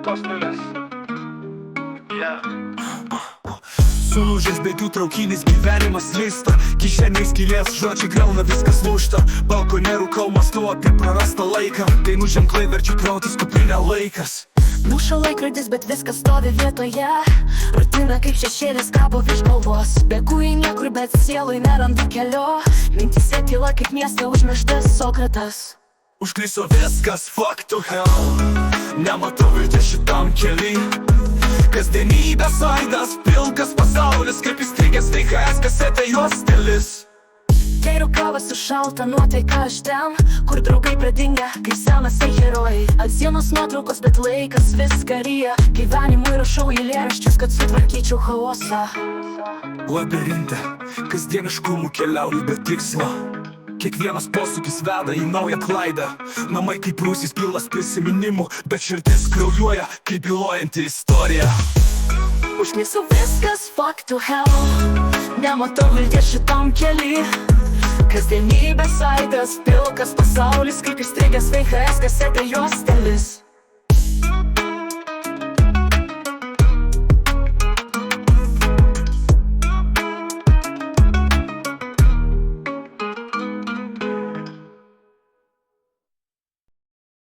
atostogas. Sulūžęs bėgių traukinys, gyvenimas vysta, kišeniai skylės, žodžiai griauna, viskas lūžta. Balkone rūkau, mąstau apie prarastą laiką, dainų ženklai verčia krautis, kuprinė laikas. Muša laikrodis, bet viskas stovi vietoje. Rutina kaip šešėlis kabo virš galvos. Bėgu į niekur, bet sielui nerandu kelio. Mintise tyla kaip mieste užmirštas Sokratas. Užkliso viskas, fuck to hell. Nematau vilties šitam kely. Kasdienybės aidas, pilkas pasaulis, kaip įstrigęs VHS kasetė jos stilius. Geriu kavą su šalta nuotaika aš ten, kur draugai pradingę, kaip senasiai herojai. Ant sienos nuotraukos, bet laikas viską ryja. Gyvenimui rašau eilėraščius, kad sutvarkyčiau chaosą. Labirinte, kasdieniškumų keliauju be tikslo. Kiekvienas posūkis veda į naują klaidą. Namai kaip rūsys pilnas prisiminimų, bet širdis kraujuoja kaip bylojanti istorija. Užkniso viskas, fuck to hell. Nematau vilties šitam kely. Kasdienybės aidas, pilkas pasaulis, kaip įstrigęs VHS kasetė jos stilius.